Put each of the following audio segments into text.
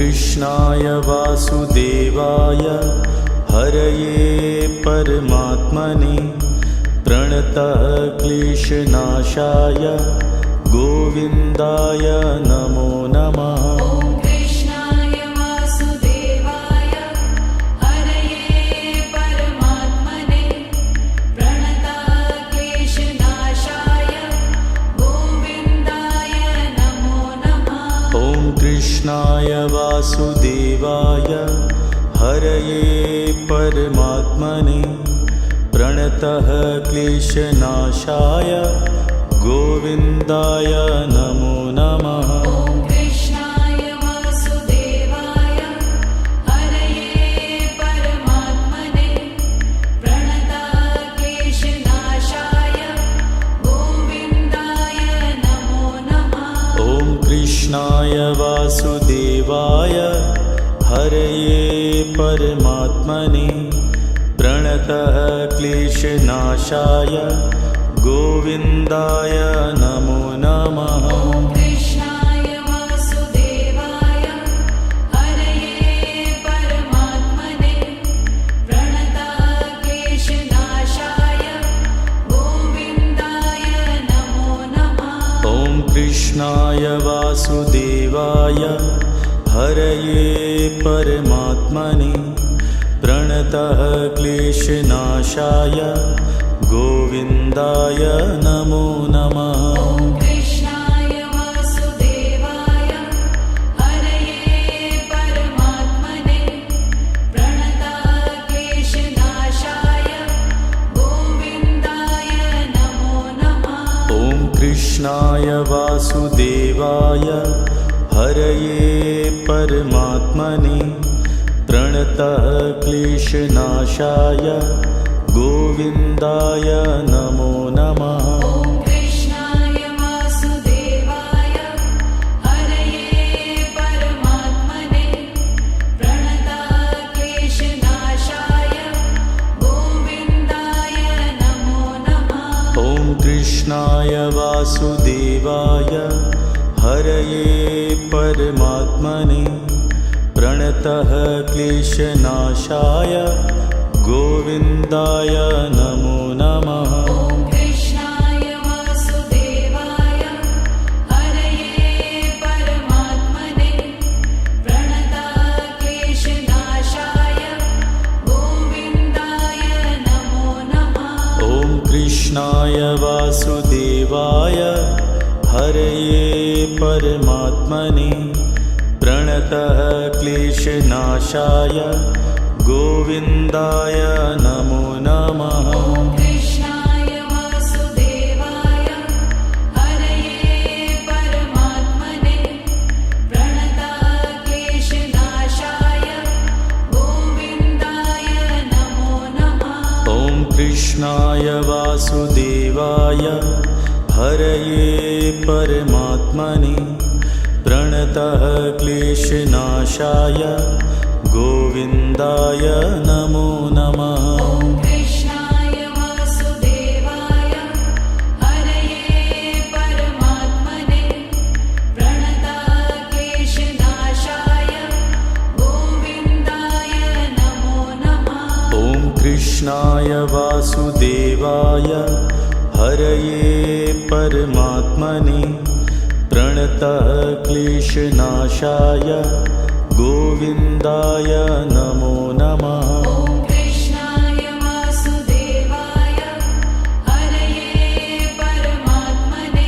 कृष्णाय वासुदेवाय हरये परमात्मने प्रणतः क्लेशनाशाय गोविन्दाय नमो नमः। कृष्णाय वासुदेवाय हरये परमात्मने प्रणतः क्लेशनाशाय गोविन्दाय नमो नमः। कृष्णाय वासुदेवाय हरये परमात्मने प्रणतः क्लेशनाशाय गोविन्दाय नमो नमः। कृष्णाय वासुदेवाय हरये परमात्मने प्रणतः क्लेशनाशाय गोविन्दाय नमो नमः। कृष्णाय वासुदेवाय हरये परमात्मने प्रणतः क्लेशनाशाय गोविन्दाय नमो नमः। कृष्णाय वासुदेवाय हरये परमात्मने प्रणतः क्लेशनाशाय गोविन्दाय नमो नमः। कृष्णाय वासुदेवाय हरये परमात्मने प्रणतः क्लेशनाशाय गोविन्दाय नमो नमः। कृष्णाय वासुदेवाय हरये परमात्मने प्रणतः क्लेशनाशाय गोविन्दाय नमो नमः। कृष्णाय वासुदेवाय हरये परमात्मने प्रणतः क्लेशनाशाय गोविन्दाय नमो नमः। कृष्णाय वासुदेवाय हरये परमात्मने प्रणतः क्लेशनाशाय गोविन्दाय नमो नमः। कृष्णाय वासुदेवाय हरये परमात्मने प्रणतः क्लेशनाशाय गोविन्दाय नमो नमः। कृष्णाय वासुदेवाय हरये परमात्मने प्रणतः क्लेशनाशाय गोविन्दाय नमो नमः। कृष्णाय वासुदेवाय हरये परमात्मने प्रणतः क्लेशनाशाय गोविन्दाय नमो नमः। कृष्णाय वासुदेवाय हरये परमात्मने प्रणतः क्लेशनाशाय गोविन्दाय नमो नमः। कृष्णाय वासुदेवाय हरये परमात्मने प्रणतः क्लेशनाशाय गोविन्दाय नमो नमः। कृष्णाय वासुदेवाय हरये परमात्मने प्रणतः क्लेशनाशाय गोविन्दाय नमो नमः। कृष्णाय वासुदेवाय हरये परमात्मने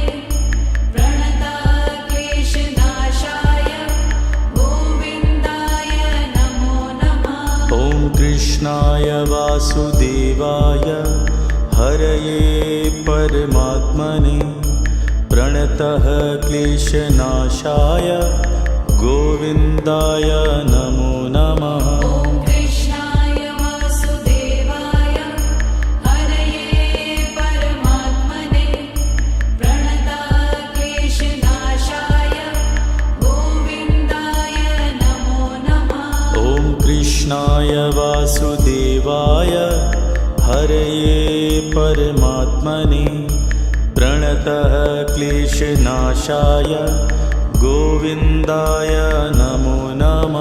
प्रणतः क्लेशनाशाय गोविन्दाय नमो नमः। कृष्णाय वासुदेवाय हरये परमात्मने प्रणतः क्लेशनाशाय गोविन्दाय नमो नमः। कृष्णाय वासुदेवाय हरये परमात्मने प्रणतः क्लेशनाशाय गोविन्दाय नमो नमः। कृष्णाय वासुदेवाय हरये परमात्मने प्रणतः क्लेशनाशाय गोविन्दाय नमो नमः।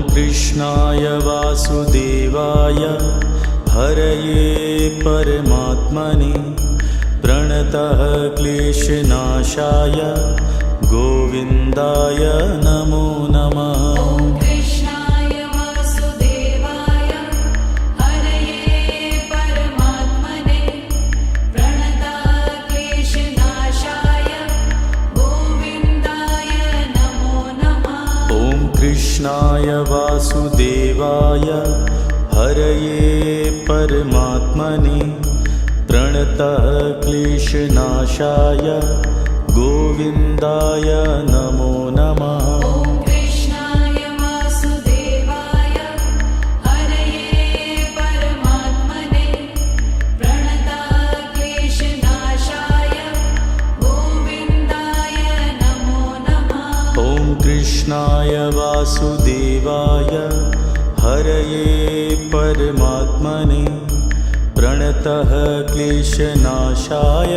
कृष्णाय वासुदेवाय हरये परमात्मने प्रणतः क्लेशनाशाय गोविन्दाय नमो नमः। ॐ कृष्णाय वासुदेवाय हरये परमात्मने प्रणतः क्लेशनाशाय गोविन्दाय नमो नमः। ॐ कृष्णाय वासुदेवाय हरये परमात्मने प्रणतः क्लेशनाशाय गोविन्दाय नमो नमः। ॐ कृष्णाय वासुदेवाय हरये परमात्मने प्रणतः क्लेशनाशाय गोविन्दाय नमो नमः। ॐ कृष्णाय वासुदेवाय हरये परमात्मने प्रणतः क्लेशनाशाय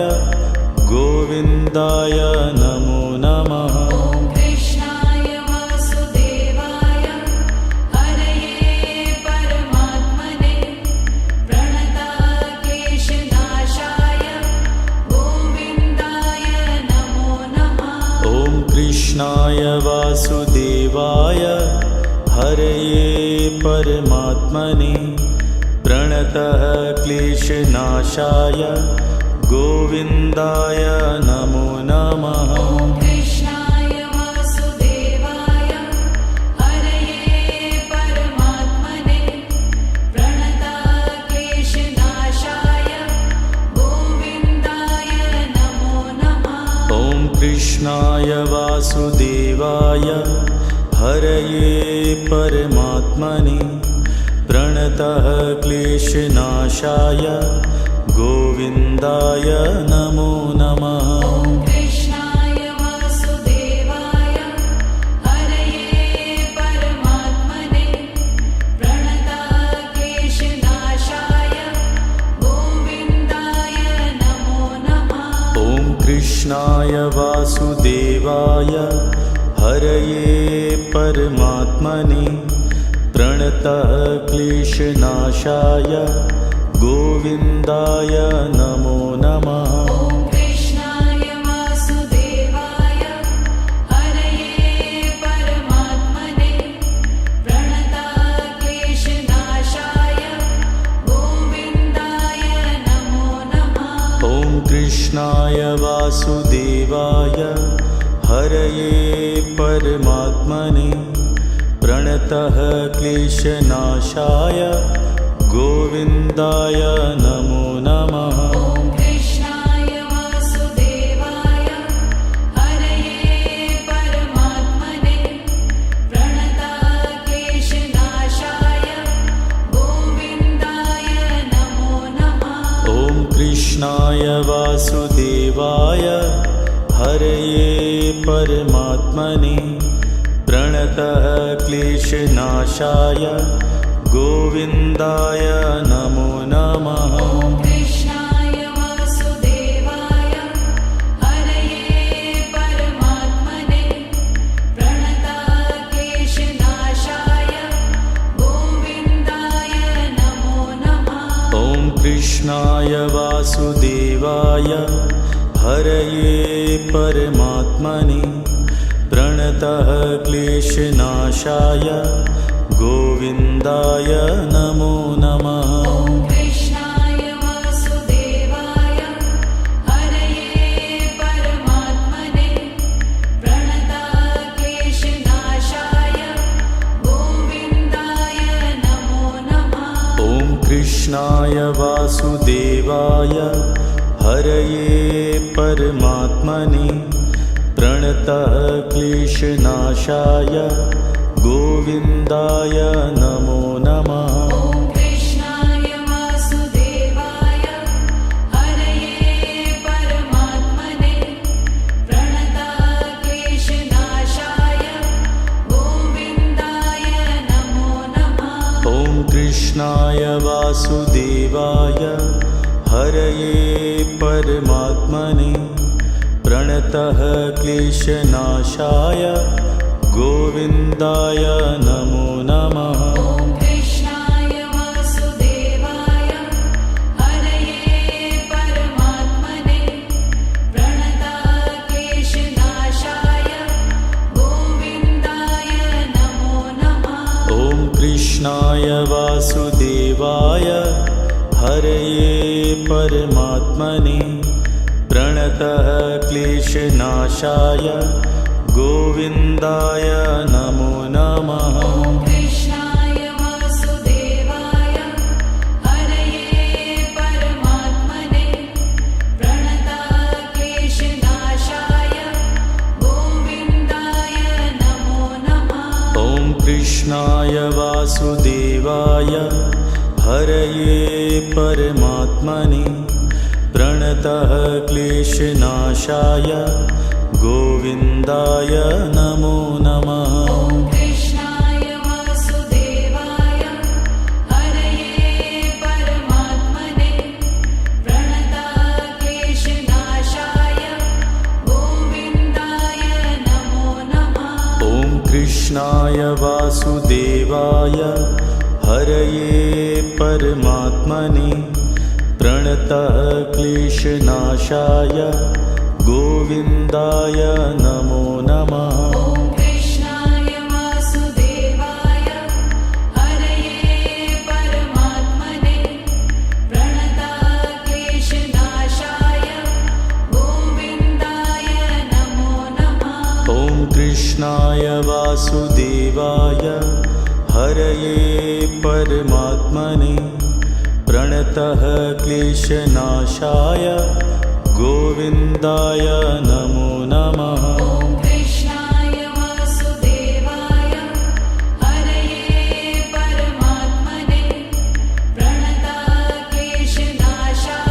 गोविन्दाय नमो नमः। ॐ कृष्णाय वासुदेवाय हरये परमात्मने प्रणतः क्लेशनाशाय गोविन्दाय नमो नमः। ॐ कृष्णाय वासुदेवाय हरये परमात्मने प्रणतः क्लेशनाशाय गोविन्दाय नमो नमः। ॐ कृष्णाय वासुदेवाय हरये परमात्मने प्रणतः क्लेशनाशाय गोविन्दाय नमो नमः। ॐ कृष्णाय वासुदेवाय हरये परमात्मने प्रणतः क्लेशनाशाय गोविन्दाय नमो नमः। ॐ कृष्णाय वासुदेवाय हरये परमात्मने प्रणतः क्लेशनाशाय गोविन्दाय नमो नमः। ॐ कृष्णाय वासुदेवाय हरये परमात्मने प्रणतः क्लेशनाशाय गोविन्दाय नमो नमः। ॐ कृष्णाय वासुदेवाय हरये परमात्मने प्रणतः क्लेशनाशाय गोविन्दाय नमो नमः। ॐ कृष्णाय वासुदेवाय हरये परमात्मने प्रणतः क्लेशनाशाय गोविन्दाय नमो नमः। ॐ कृष्णाय वासुदेवाय हरये परमात्मने प्रणतः क्लेशनाशाय गोविन्दाय नमो नमः। ॐ कृष्णाय वासुदेवाय हरये परमात्मने प्रणतः क्लेशनाशाय गोविन्दाय नमो नमः। ॐ कृष्णाय वासुदेवाय हरये परमात्मने प्रणतः क्लेशनाशाय गोविन्दाय नमो नमः। ॐ कृष्णाय वासुदेवाय हरये परमात्मने प्रणतः क्लेशनाशाय गोविन्दाय नमो नमः। ॐ कृष्णाय वासुदेवाय हरये परमात्मने प्रणतः क्लेशनाशाय गोविन्दाय नमो नमः। ॐ कृष्णाय वासुदेवाय हरये परमात्मने प्रणतः क्लेशनाशाय गोविन्दाय नमो नमः। ॐ कृष्णाय वासुदेवाय हरये परमात्मने प्रणतः क्लेशनाशाय गोविन्दाय नमो नमः। ॐ कृष्णाय वासुदेवाय हरये परमात्मने प्रणतः क्लेशनाशाय गोविन्दाय नमो नमः। कृष्णाय वासुदेवाय हरये परमात्मने प्रणतः क्लेशनाशाय गोविन्दाय नमो नमः। ॐ कृष्णाय वासुदेवाय हरये परमात्मने प्रणतः क्लेशनाशाय गोविन्दाय नमो नमः। ॐ कृष्णाय वासुदेवाय हरये परमात्मने प्रणतः क्लेशनाशाय गोविन्दाय नमो नमः। ॐ कृष्णाय वासुदेवाय हरये परमात्मने प्रणतः क्लेशनाशाय गोविन्दाय नमो नमः। ॐ कृष्णाय वासुदेवाय हरये परमात्मने प्रणतः क्लेशनाशाय गोविन्दाय नमो नमः। ॐ कृष्णाय वासुदेवाय हरये परमात्मने प्रणतः क्लेशनाशाय गोविन्दाय नमो नमः। ॐ कृष्णाय वासुदेवाय हरये परमात्मने प्रणतः क्लेशनाशाय गोविन्दाय नमो नमः। ॐ कृष्णाय वासुदेवाय हरये परमात्मने प्रणतः क्लेशनाशाय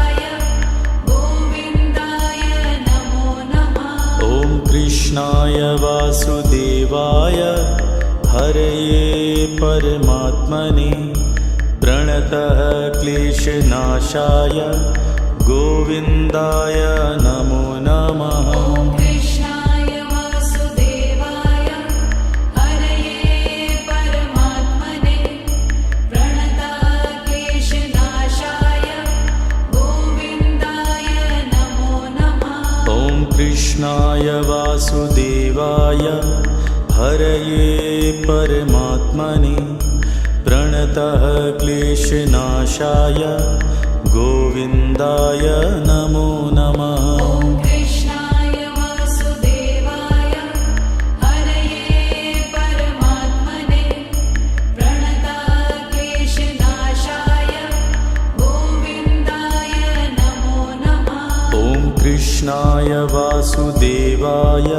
गोविन्दाय नमो नमः। ॐ कृष्णाय वासुदेवाय हरये परमात्मने प्रणतः क्लेशनाशाय गोविन्दाय नमो नमः। ॐ कृष्णाय वासुदेवाय हरये परमात्मने प्रणतः क्लेशनाशाय गोविन्दाय नमो नमः। ॐ कृष्णाय वासुदेवाय हरये परमात्मने प्रणतः क्लेशनाशाय गोविन्दाय नमो नमः। ॐ कृष्णाय वासुदेवाय हरये परमात्मने प्रणतः क्लेशनाशाय गोविन्दाय नमो नमः। ॐ कृष्णाय वासुदेवाय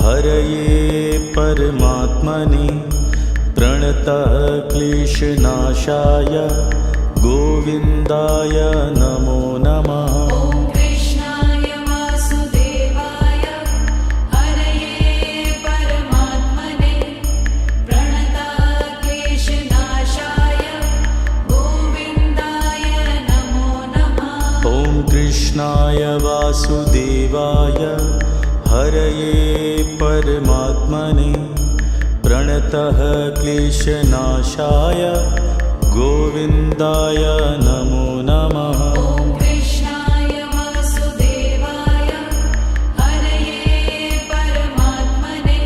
हरये परमात्मने प्रणतः क्लेशनाशाय गोविन्दाय नमो नमः। ॐ कृष्णाय वासुदेवाय हरये परमात्मने प्रणतः क्लेशनाशाय गोविन्दाय नमो नमः। ॐ कृष्णाय वासुदेवाय हरये परमात्मने प्रणतः क्लेशनाशाय गोविन्दाय नमो नमः। ॐ कृष्णाय वासुदेवाय हरये परमात्मने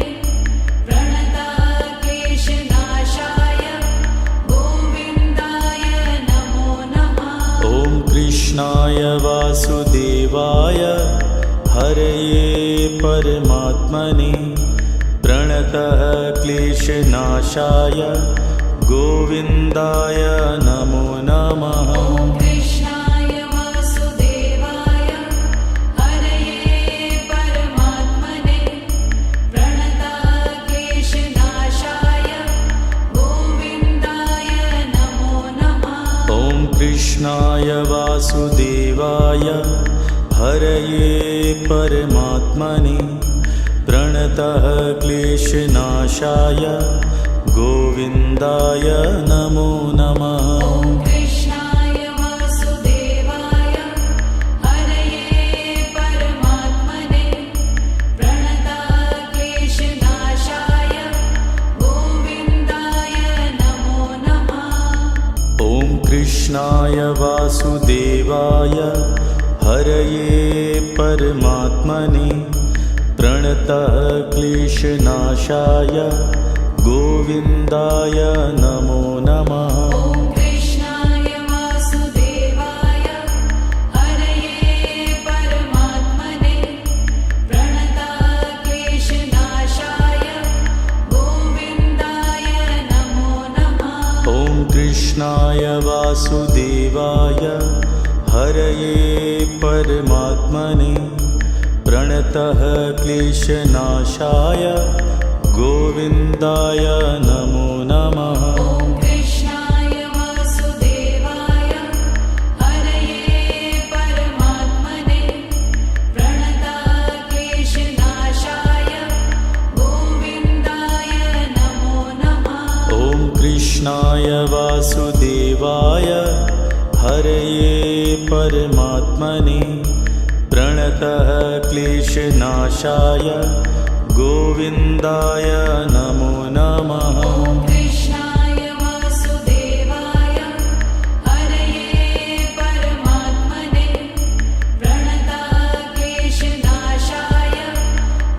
प्रणतः क्लेशनाशाय गोविन्दाय नमो नमः। ॐ कृष्णाय वासुदेवाय हरये परमात्मने प्रणतः क्लेशनाशाय गोविन्दाय नमो नमः। ॐ कृष्णाय वासुदेवाय हरये परमात्मने प्रणतः क्लेशनाशाय गोविन्दाय नमो नमः। ॐ कृष्णाय वासुदेवाय हरये परमात्मने प्रणतः क्लेशनाशाय गोविन्दाय नमो नमः। ॐ कृष्णाय वासुदेवाय हरये परमात्मने प्रणतः क्लेशनाशाय गोविन्दाय नमो नमः। ॐ कृष्णाय वासुदेवाय हरये परमात्मने प्रणतः क्लेशनाशाय गोविन्दाय नमो नमः। ॐ कृष्णाय वासुदेवाय हरये परमात्मने प्रणतक्लेशनाशाय गोविन्दाय नमो नमः। ॐ कृष्णाय वासुदेवाय हरये परमात्मने प्रणतः क्लेशनाशाय गोविन्दाय नमो नमः। ॐ कृष्णाय वासुदेवाय हरये परमात्मने प्रणतक्लेशनाशाय गोविन्दाय नमो नमः। ॐ कृष्णाय वासुदेवाय हरये परमात्मने प्रणतः क्लेशनाशाय गोविन्दाय नमो नमः। ॐ कृष्णाय वासुदेवाय हरये परमात्मने प्रणतक्लेशनाशाय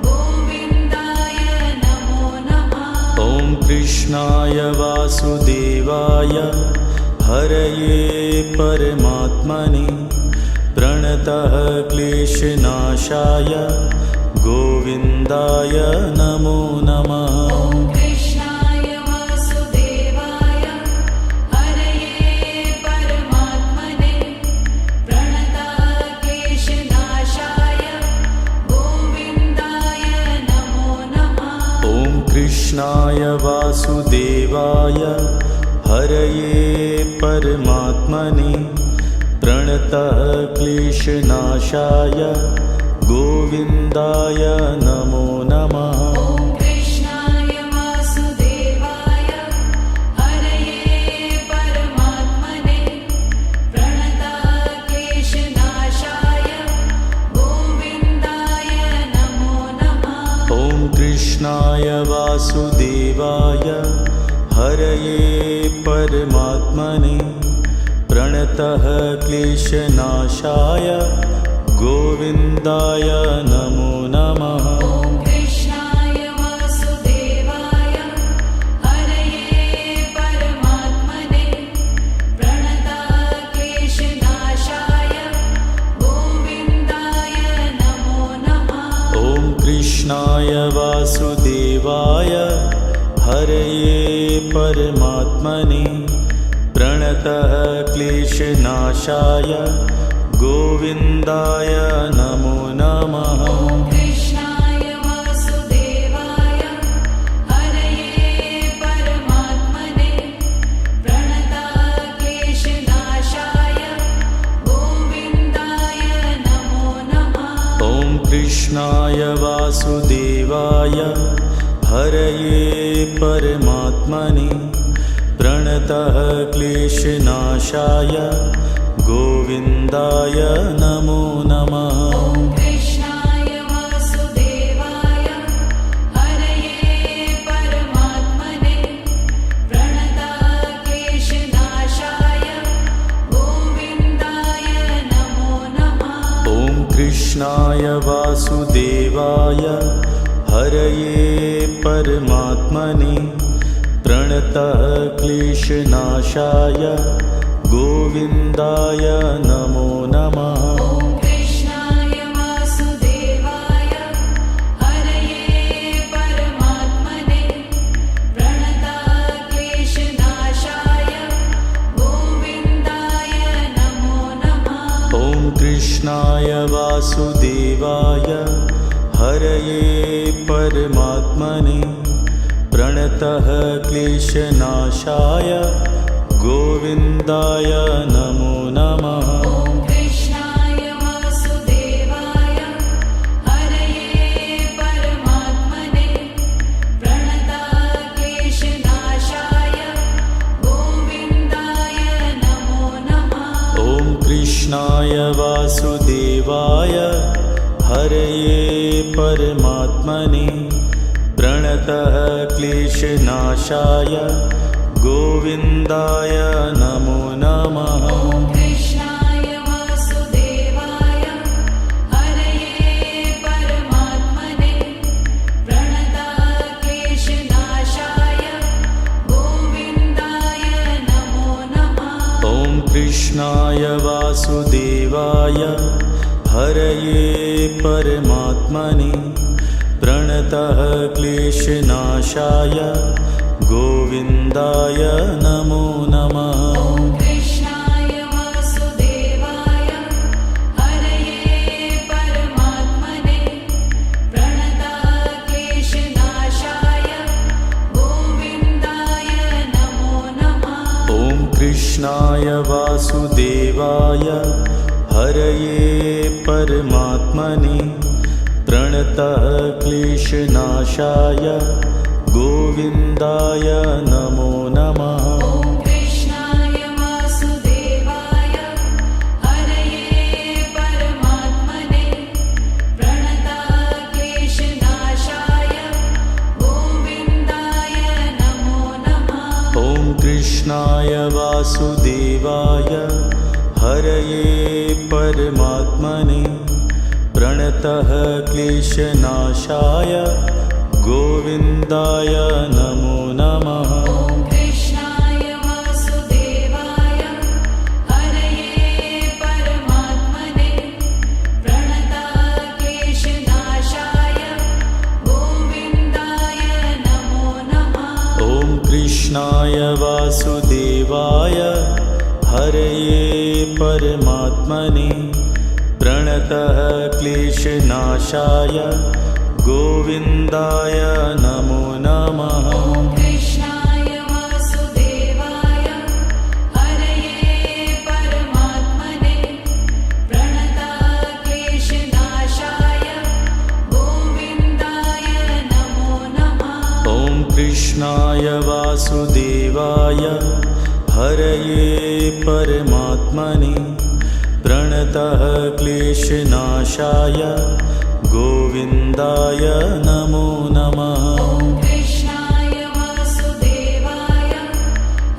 गोविन्दाय नमो नमः। ॐ कृष्णाय वासुदेवाय हरये परमात्मने प्रणतः क्लेशनाशाय गोविन्दाय नमो नमः। ॐ कृष्णाय वासुदेवाय हरये परमात्मने प्रणतक्लेशनाशाय गोविन्दाय नमो नमः। ॐ कृष्णाय वासुदेवाय हरये परमात्मने प्रणतः क्लेशनाशाय गोविन्दाय नमो नमः। ॐ कृष्णाय वासुदेवाय हरये परमात्मने प्रणतक्लेशनाशाय गोविन्दाय नमो नमः। ॐ कृष्णाय वासुदेवाय हरये परमात्मने प्रणतः क्लेशनाशाय गोविन्दाय नमो नमः। ॐ कृष्णाय वासुदेवाय हरये परमात्मने प्रणतक्लेशनाशाय गोविन्दाय नमो नमः। ॐ कृष्णाय वासुदेवाय हरये परमात्मने प्रणतः क्लेशनाशाय गोविन्दाय नमो नमः। ॐ कृष्णाय वासुदेवाय हरये परमात्मने प्रणतक्लेशनाशाय गोविन्दाय नमो नमः। ॐ कृष्णाय वासुदेवाय हरये परमात्मने प्रणतः क्लेशनाशाय गोविन्दाय नमो नमः। ॐ कृष्णाय वासुदेवाय हरये परमात्मने प्रणतक्लेशनाशाय गोविन्दाय नमो नमः। ॐ कृष्णाय वासुदेवाय हरये परमात्मने प्रणतः क्लेशनाशाय गोविन्दाय नमो नमः। ॐ कृष्णाय वासुदेवाय हरये परमात्मने प्रणतक्लेशनाशाय गोविन्दाय नमो नमः। ॐ कृष्णाय वासुदेवाय हरये परमात्मने प्रणतः क्लेशनाशाय गोविन्दाय नमो नमः। ॐ कृष्णाय वासुदेवाय हरये परमात्मने प्रणतक्लेशनाशाय गोविन्दाय नमो नमः। ॐ कृष्णाय वासुदेवाय हरये परमात्मने प्रणतः क्लेशनाशाय गोविन्दाय नमो नमः। ॐ कृष्णाय वासुदेवाय हरये परमात्मने प्रणतक्लेशनाशाय कृष्णाय वासुदेवाय हरये परमात्मने प्रणतः क्लेशनाशाय गोविन्दाय नमो नमः। ॐ कृष्णाय वासुदेवाय हरये परमात्मने प्रणतः क्लेशनाशाय गोविन्दाय नमो नमः। ॐ कृष्णाय वासुदेवाय हरये परमात्मने प्रणतः क्लेशनाशाय गोविन्दाय नमो नमः। ॐ कृष्णाय वासुदेवाय हरये परमात्मने प्रणतः क्लेशनाशाय गोविन्दाय नमो नमः। ॐ कृष्णाय वासुदेवाय हरये परमात्मने प्रणतः क्लेशनाशाय गोविन्दाय नमो नमः। ॐ कृष्णाय वासुदेवाय हरये परमात्मने प्रणतः क्लेशनाशाय गोविन्दाय नमो नमः। ॐ कृष्णाय वासुदेवाय हरये परमात्मने प्रणतः क्लेशनाशाय गोविन्दाय नमो नमः। ॐ कृष्णाय वासुदेवाय हरये परमात्मने प्रणतः क्लेशनाशाय गोविन्दाय नमो नमः। ॐ कृष्णाय वासुदेवाय हरये परमात्मने प्रणतः क्लेशनाशाय गोविन्दाय नमो नमः। ॐ कृष्णाय वासुदेवाय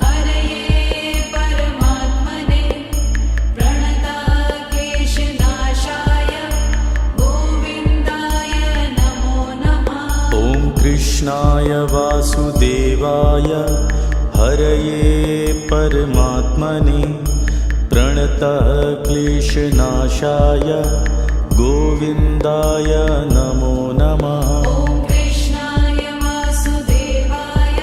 हरये परमात्मने प्रणतः क्लेशनाशाय गोविन्दाय नमो नमः। ॐ कृष्णाय वासुदेवाय हरये परमात्मने प्रणतः क्लेशनाशाय गोविन्दाय नमो नमः। ॐ कृष्णाय वासुदेवाय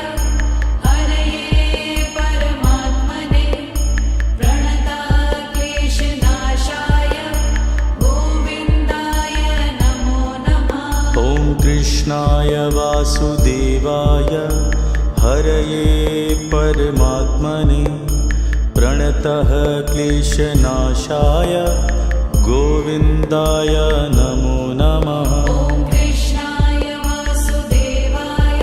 हरये परमात्मने प्रणतः क्लेशनाशाय गोविन्दाय नमो नमः। ॐ कृष्णाय वासुदेवाय हरये परमात्मने प्रणतः क्लेशनाशाय गोविन्दाय नमो नमः। ॐ कृष्णाय वासुदेवाय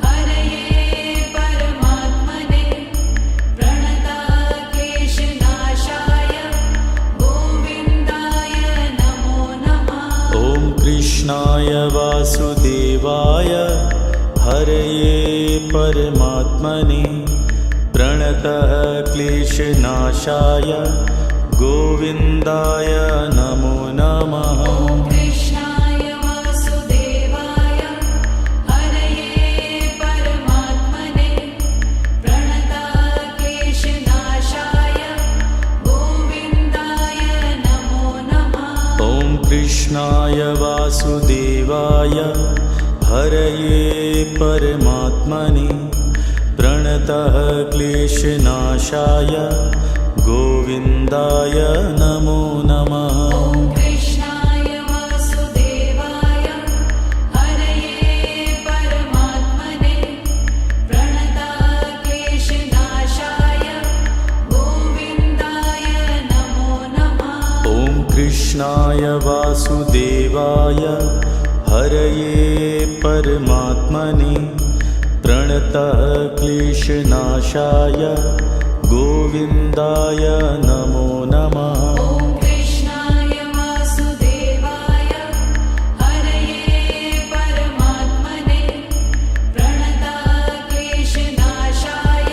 हरये परमात्मने प्रणतः क्लेशनाशाय गोविन्दाय नमो नमः। ॐ कृष्णाय वासुदेवाय हरये परमात्मने प्रणतः क्लेशनाशाय गोविन्दाय नमो नमः। ॐ कृष्णाय वासुदेवाय हरये परमात्मने प्रणतः क्लेशनाशाय गोविन्दाय नमो नमः। ॐ कृष्णाय वासुदेवाय हरये परमात्मने प्रणतः क्लेशनाशाय गोविन्दाय नमो नमः। ॐ कृष्णाय वासुदेवाय हरये परमात्मने प्रणतः क्लेशनाशाय गोविन्दाय नमो नमः। ॐ कृष्णाय वासुदेवाय हरये परमात्मने प्रणतः क्लेशनाशाय गोविन्दाय नमो नमः। ॐ कृष्णाय वासुदेवाय हरये परमात्मने प्रणतः क्लेशनाशाय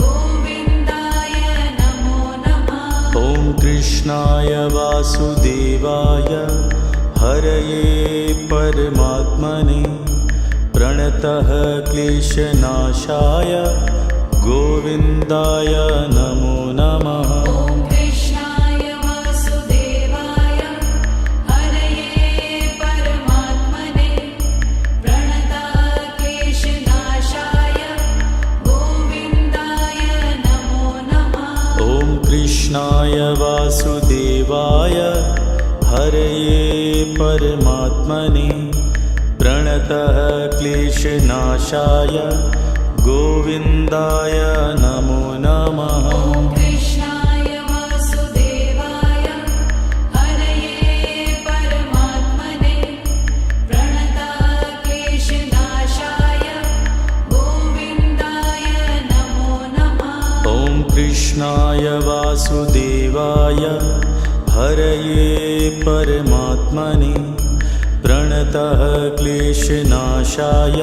गोविन्दाय नमो नमः। ॐ कृष्णाय वासुदेवाय हरये परमात्मने प्रणतः क्लेशनाशाय गोविन्दाय नमो नमः। कृष्णाय वासुदेवाय हरये परमात्मने प्रणतः क्लेशनाशाय गोविन्दाय नमो नमः। ॐ कृष्णाय वासुदेवाय हरये परमात्मने प्रणतः क्लेशनाशाय गोविन्दाय नमो नमः। ॐ कृष्णाय वासुदेवाय हरये परमात्मने प्रणतः क्लेशनाशाय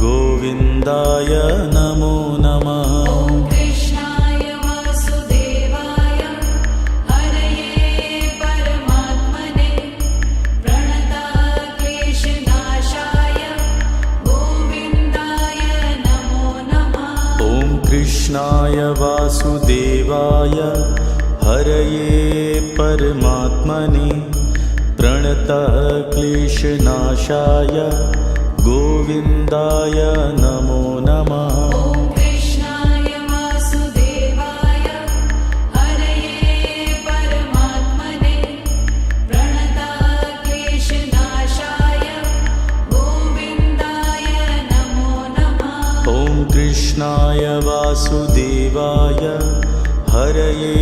गोविन्दाय नमो नमः। ॐ कृष्णाय वासुदेवाय हरये परमात्मने प्रणतः क्लेशनाशाय गोविन्दाय नमो नमः। ॐ कृष्णाय वासुदेवाय हरये परमात्मने प्रणतः क्लेशनाशाय गोविन्दाय नमो नमः। ॐ कृष्णाय वासुदेवाय हरये परमात्मने प्रणतः क्लेशनाशाय गोविन्दाय नमो नमः। ॐ कृष्णाय वासुदेवाय हरये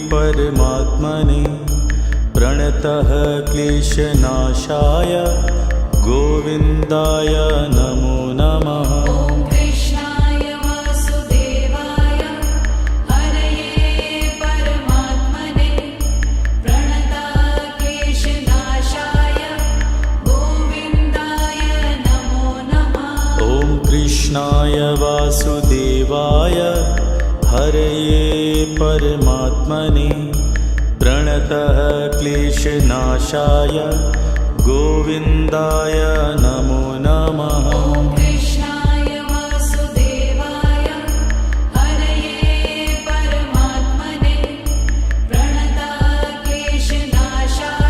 परमात्मने प्रणतः क्लेशनाशाय गोविन्दाय नमो नमः। ॐ कृष्णाय वासुदेवाय हरये परमात्मने प्रणतः क्लेशनाशाय गोविन्दाय नमो नमः। ॐ कृष्णाय वासुदेवाय हरये परमात्मने प्रणतः क्लेशनाशाय गोविन्दाय नमो नमः। ॐ कृष्णाय वासुदेवाय हरये परमात्मने प्रणतः क्लेशनाशाय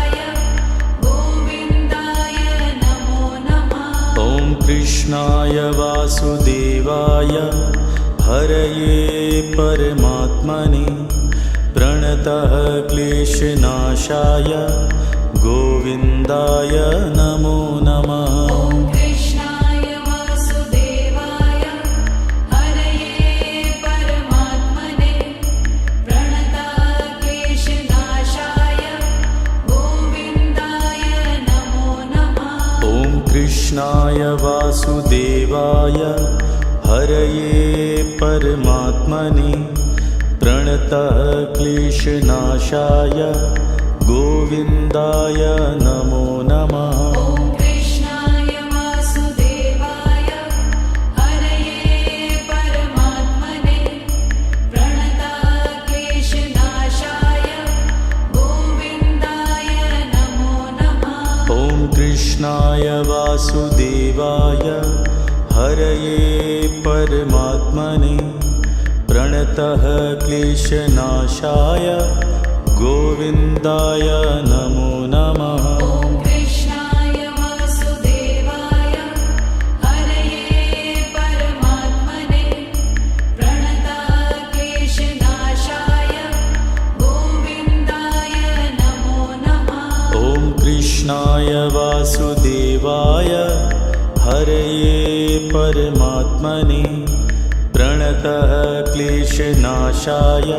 गोविन्दाय नमो नमः। ॐ कृष्णाय वासुदेवाय हरये परमात्मने प्रणतः क्लेशनाशाय गोविन्दाय नमो नमः। ॐ कृष्णाय वासुदेवाय हरये परमात्मने प्रणतः क्लेशनाशाय गोविन्दाय नमो नमः। ॐ कृष्णाय वासुदेवाय हरये परमात्मने प्रणतः क्लेशनाशाय गोविन्दाय नमो नमः। ॐ कृष्णाय वासुदेवाय हरये परमात्मने प्रणतः क्लेशनाशाय गोविन्दाय नमो नमः। ॐ कृष्णाय वासुदेवाय हरये परमात्मने प्रणतः क्लेशनाशाय गोविन्दाय नमो नमः। ॐ कृष्णाय वासुदेवाय हरये परमात्मने प्रणतः क्लेशनाशाय गोविन्दाय नमो नमः। ॐ कृष्णाय वासुदेवाय हरये परमात्मने प्रणतः क्लेशनाशाय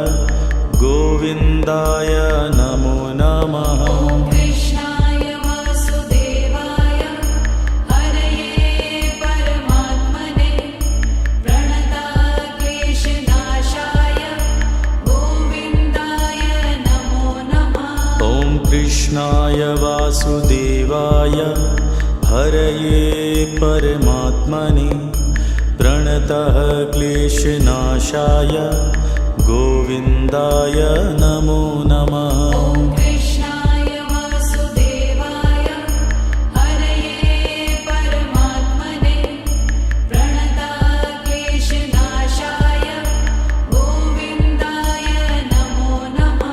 गोविन्दाय नमो नमः। ॐ कृष्णाय वासुदेवाय हरये परमात्मने प्रणतः क्लेशनाशाय गोविन्दाय नमो नमः। ॐ कृष्णाय वासुदेवाय हरये परमात्मने प्रणतः क्लेशनाशाय गोविन्दाय नमो नमः। ॐ कृष्णाय वासुदेवाय हरये परमात्मने प्रणतः क्लेशनाशाय गोविन्दाय नमो नमः।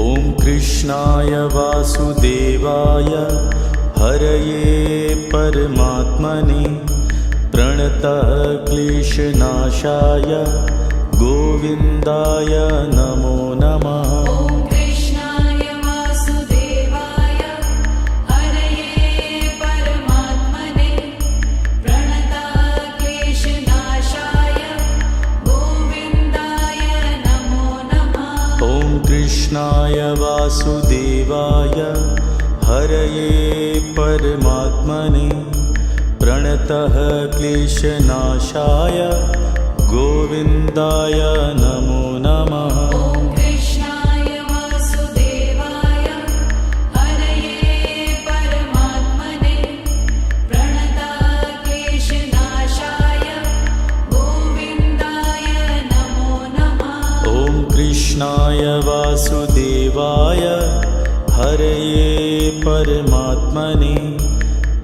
ॐ कृष्णाय वासुदेवाय हरये परमात्मने प्रणतः क्लेशनाशाय गोविन्दाय नमो नमः। ॐ कृष्णाय वासुदेवाय हरये परमात्मने प्रणतक्लेशनाशाय गोविन्दाय नमो नमः। ॐ कृष्णाय वासुदेवाय हरये परमात्मने प्रणतः क्लेशनाशाय गोविन्दाय नमो नमः। ॐ कृष्णाय वासुदेवाय हरये परमात्मने प्रणतक्लेशनाशाय गोविन्दाय नमो नमः। ॐ कृष्णाय वासुदेवाय हरये परमात्मने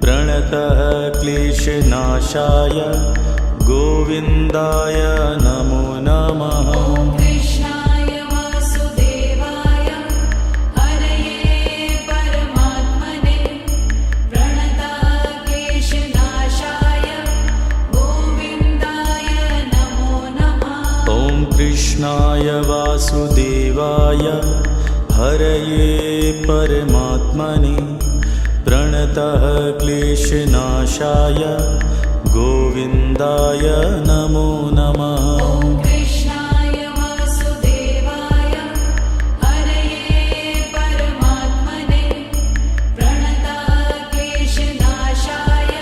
प्रणतः क्लेशनाशाय गोविन्दाय नमो नमः। ॐ कृष्णाय वासुदेवाय हरये परमात्मने प्रणतक्लेशनाशाय गोविन्दाय नमो नमः। ॐ कृष्णाय वासुदेवाय हरये परमात्मने प्रणतः क्लेशनाशाय गोविन्दाय नमो नमः। ॐ कृष्णाय वासुदेवाय हरये परमात्मने प्रणतक्लेशनाशाय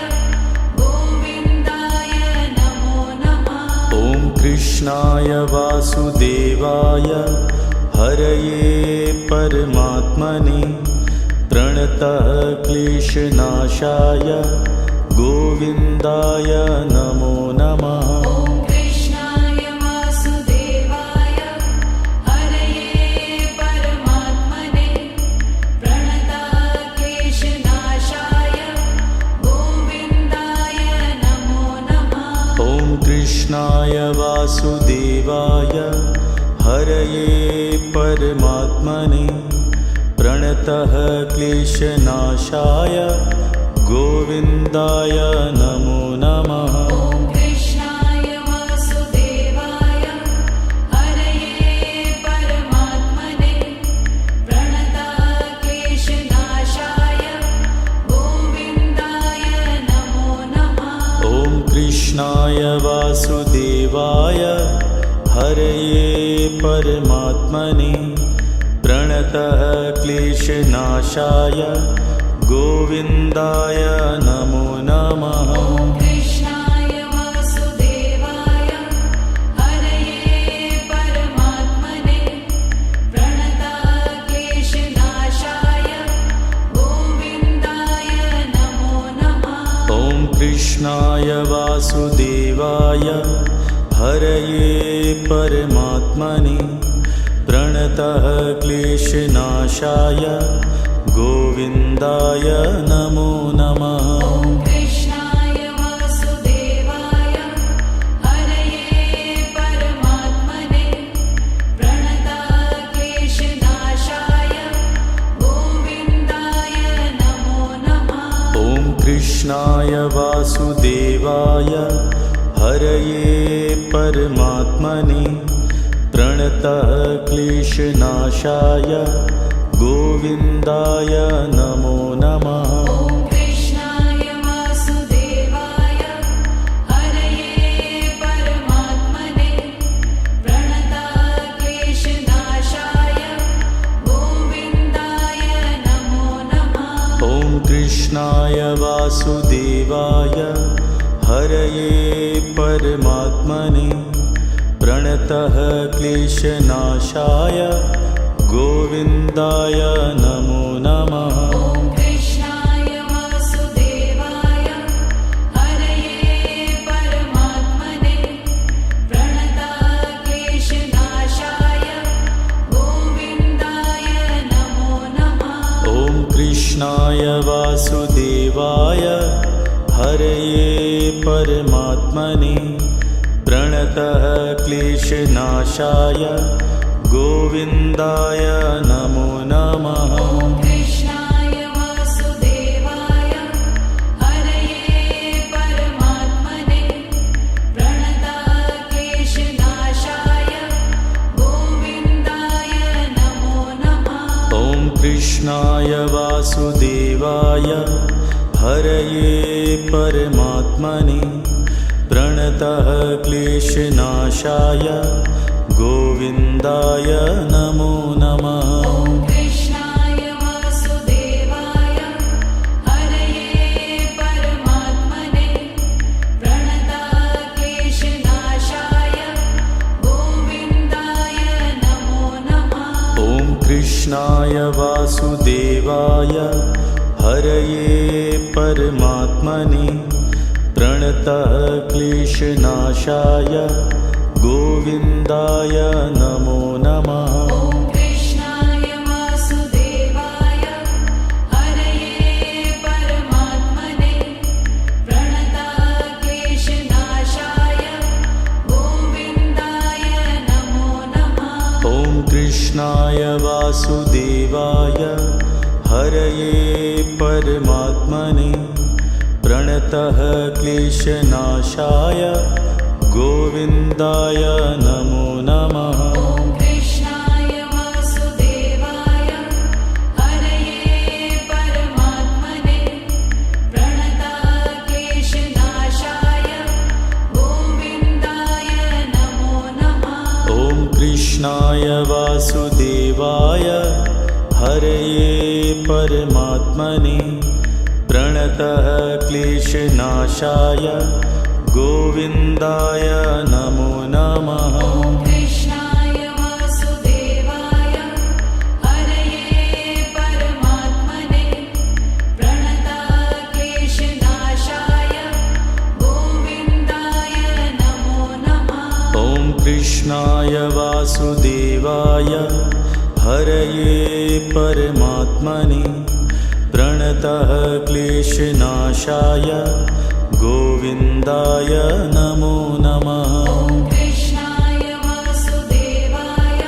गोविन्दाय नमो नमः। ॐ कृष्णाय वासुदेवाय हरये परमात्मने प्रणतः क्लेशनाशाय गोविन्दाय नमो नमः। ॐ कृष्णाय वासुदेवाय हरये परमात्मने प्रणतक्लेशनाशाय गोविन्दाय नमो नमः। ॐ कृष्णाय वासुदेवाय हरये परमात्मने प्रणतः क्लेशनाशाय गोविन्दाय नमो नमः। ॐ कृष्णाय वासुदेवाय हरये परमात्मने प्रणतक्लेशनाशाय गोविन्दाय नमो नमः। ॐ कृष्णाय वासुदेवाय हरये परमात्मने प्रणतः क्लेशनाशाय गोविन्दाय नमो नमः। ॐ कृष्णाय वासुदेवाय हरये परमात्मने प्रणतक्लेशनाशाय गोविन्दाय नमो नमः। ॐ कृष्णाय वासुदेवाय हरये परमात्मने प्रणतः क्लेशनाशाय गोविन्दाय नमो नमः। ॐ कृष्णाय वासुदेवाय हरये परमात्मने प्रणतक्लेशनाशाय गोविन्दाय नमो नमः। ॐ कृष्णाय वासुदेवाय हरये परमात्मने प्रणतः क्लेशनाशाय गोविन्दाय नमो नमः। ॐ कृष्णाय वासुदेवाय हरये परमात्मने प्रणतक्लेशनाशाय गोविन्दाय नमो नमः। ॐ कृष्णाय वासुदेवाय हरये परमात्मने प्रणतः क्लेशनाशाय गोविन्दाय नमो नमः। ॐ कृष्णाय वासुदेवाय हरये परमात्मने प्रणतक्लेशनाशाय गोविन्दाय नमो नमः। ॐ कृष्णाय वासुदेवाय हरये परमात्मने प्रणतः क्लेशनाशाय गोविन्दाय नमो नमः। ॐ कृष्णाय वासुदेवाय हरये परमात्मने प्रणतक्लेशनाशाय वासुदेवाय हरये परमात्मने प्रणतः क्लेशनाशाय गोविन्दाय नमो नमः। ॐ कृष्णाय वासुदेवाय हरये परमात्मने प्रणतः क्लेशनाशाय गोविन्दाय नमो नमः। ॐ कृष्णाय वासुदेवाय हरये परमात्मने प्रणतः क्लेशनाशाय गोविन्दाय नमो नमः। ॐ कृष्णाय वासुदेवाय हरये परमात्मने प्रणतः क्लेशनाशाय गोविन्दाय नमो नमः। ॐ कृष्णाय वासुदेवाय हरये परमात्मने प्रणतः क्लेशनाशाय गोविन्दाय नमो नमः। ॐ कृष्णाय वासुदेवाय हरये परमात्मने प्रणतः क्लेशनाशाय गोविन्दाय नमो नमः। ॐ कृष्णाय वासुदेवाय हरये परमात्मने प्रणतः क्लेशनाशाय गोविन्दाय नमो नमः। ॐ कृष्णाय वासुदेवाय हरये परमात्मने प्रणतः क्लेशनाशाय गोविन्दाय नमो नमः। ॐ कृष्णाय वासुदेवाय हरये परमात्मने प्रणतः क्लेशनाशाय गोविन्दाय नमो नमः। ॐ कृष्णाय वासुदेवाय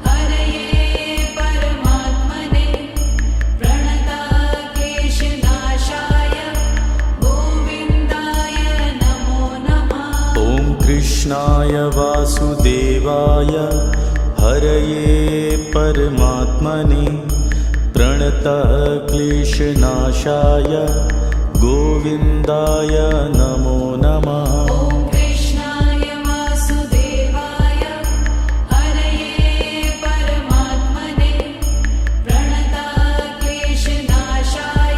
हरये परमात्मने प्रणतः क्लेशनाशाय गोविन्दाय नमो नमः। ॐ कृष्णाय वासुदेवाय हरये परमात्मने प्रणतः क्लेशनाशाय गोविन्दाय नमो नमः। ॐ कृष्णाय वासुदेवाय हरये परमात्मने प्रणतः क्लेशनाशाय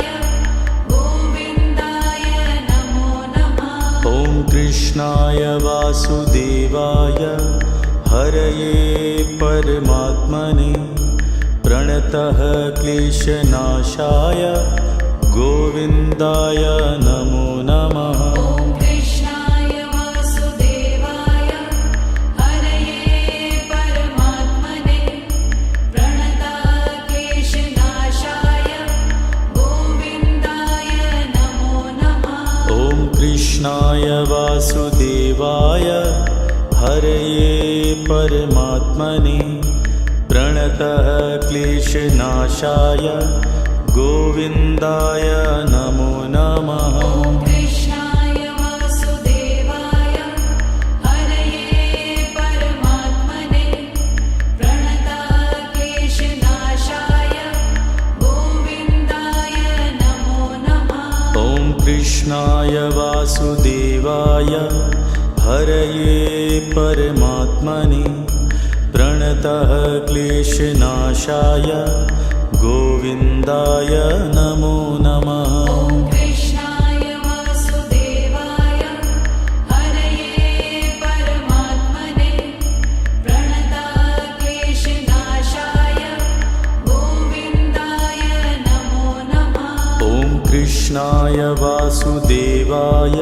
गोविन्दाय नमो नमः। ॐ कृष्णाय वासुदेवाय हरये परमात्मने प्रणतः क्लेशनाशाय गोविन्दाय नमो नमः। ॐ कृष्णाय वासुदेवाय हरये परमात्मने प्रणतः क्लेशनाशाय गोविन्दाय नमो नमः। ॐ कृष्णाय वासुदेवाय हरये परमात्मने प्रणतः क्लेशनाशाय गोविन्दाय नमो नमः। ॐ कृष्णाय वासुदेवाय हरये परमात्मने प्रणतः क्लेशनाशाय गोविन्दाय नमो नमः। ॐ कृष्णाय वासुदेवाय हरये परमात्मने प्रणतः क्लेशनाशाय गोविन्दाय नमो नमः। ॐ कृष्णाय वासुदेवाय हरये परमात्मने प्रणतः क्लेशनाशाय गोविन्दाय नमो नमः। ॐ कृष्णाय वासुदेवाय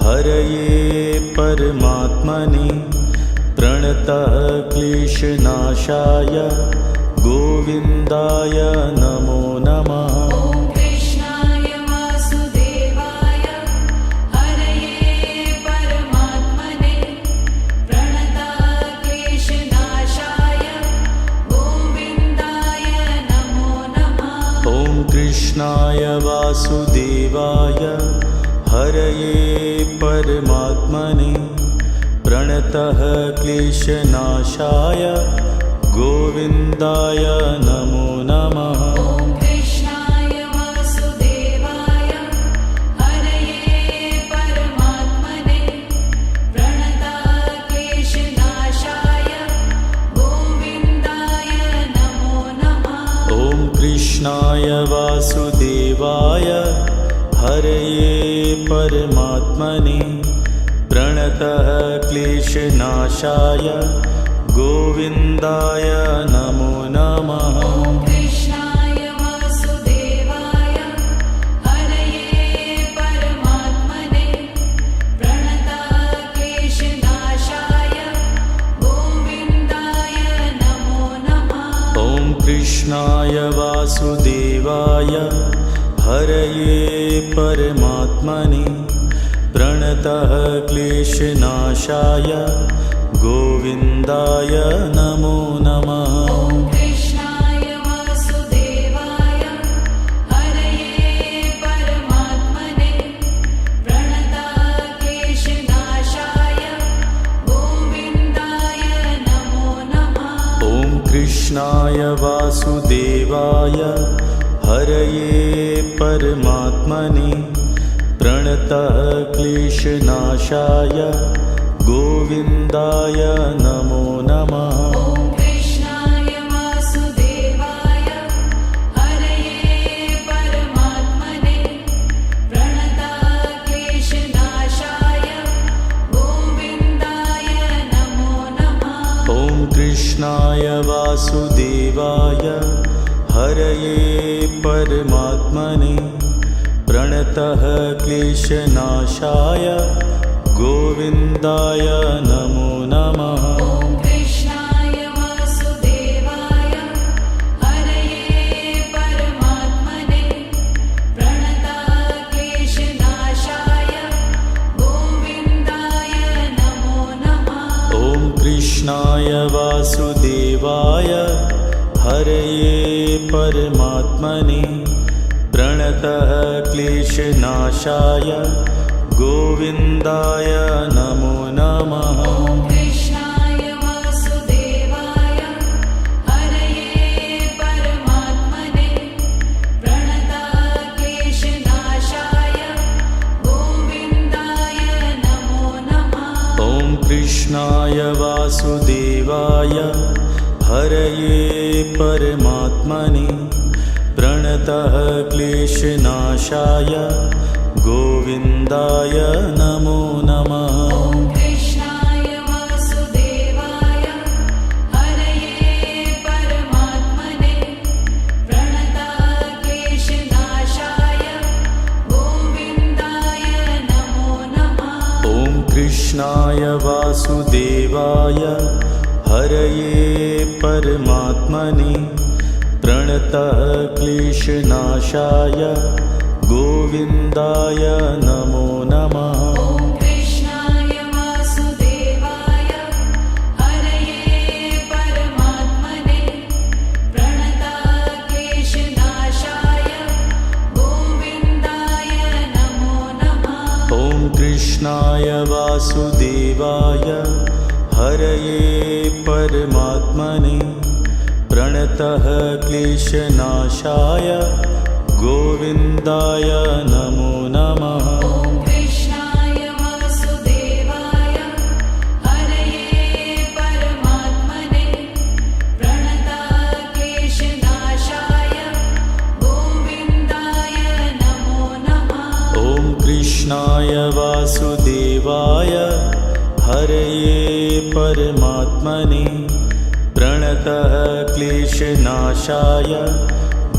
हरये परमात्मने प्रणतः क्लेशनाशाय गोविन्दाय नमो नमः। ॐ कृष्णाय वासुदेवाय हरये परमात्मने प्रणतः क्लेशनाशाय गोविन्दाय नमो नमः। ॐ कृष्णाय वासुदेवाय हरये परमात्मने प्रणतः क्लेशनाशाय गोविन्दाय नमो नमः। ॐ कृष्णाय हरये परमात्मने प्रणतः क्लेशनाशाय गोविन्दाय नमो नमः। ॐ कृष्णाय वासुदेवाय हरये परमात्मने प्रणतः क्लेशनाशाय गोविन्दाय नमो नमः। ॐ कृष्णाय वासुदेवाय हरये परमात्मने प्रणतः क्लेशनाशाय गोविन्दाय नमो नमः। ॐ कृष्णाय वासुदेवाय हरये परमात्मने प्रणतः क्लेशनाशाय गोविन्दाय नमो नमः। ॐ कृष्णाय वासुदेवाय हरये परमात्मने प्रणतः क्लेशनाशाय गोविन्दाय नमो नमः। ॐ कृष्णाय वासुदेवाय हरये परमात्मने प्रणतः क्लेशनाशाय गोविन्दाय नमो नमः। ॐ कृष्णाय वासुदेवाय हरये परमात्मने प्रणतः क्लेशनाशाय गोविन्दाय नमो नमः। ॐ कृष्णाय वासुदेवाय हरये परमात्मने प्रणतः क्लेशनाशाय गोविन्दाय नमो नमः। ॐ कृष्णाय वासुदेवाय हरये परमात्मने प्रणतः क्लेशनाशाय गोविन्दाय नमो नमः। ॐ कृष्णाय वासुदेवाय हरये परमात्मने प्रणतः क्लेशनाशाय गोविन्दाय नमो नमः। ॐ कृष्णाय वासुदेवाय हरये परमात्मने प्रणतः क्लेशनाशाय गोविन्दाय नमो नमः। ॐ कृष्णाय वासुदेवाय हरये परमात्मने प्रणतः क्लेशनाशाय गोविन्दाय नमो नमः। ॐ कृष्णाय वासुदेवाय हरये परमात्मने प्रणतः क्लेशनाशाय गोविन्दाय नमो नमः। ॐ कृष्णाय वासुदेवाय हरये परमात्मने प्रणतः क्लेशनाशाय गोविन्दाय नमो नमः। ॐ कृष्णाय वासुदेवाय हरये परमात्मने प्रणतः क्लेशनाशाय गोविन्दाय नमो नमः। ॐ कृष्णाय वासुदेवाय हरये परमात्मने प्रणतः क्लेशनाशाय गोविन्दाय नमो नमः। ॐ कृष्णाय वासुदेवाय हरये परमात्मने प्रणतः क्लेशनाशाय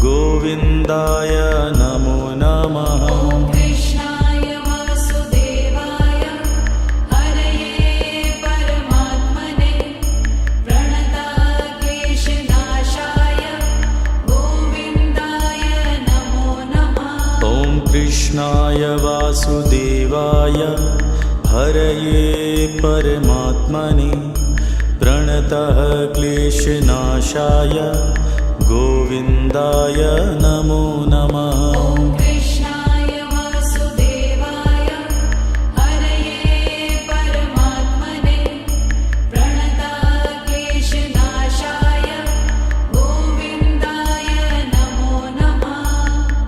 गोविन्दाय नमो नमः। ॐ कृष्णाय वासुदेवाय हरये परमात्मने प्रणतः क्लेशनाशाय गोविन्दाय नमो नमः। ॐ कृष्णाय वासुदेवाय हरये परमात्मने प्रणतः क्लेशनाशाय गोविन्दाय नमो नमः। ॐ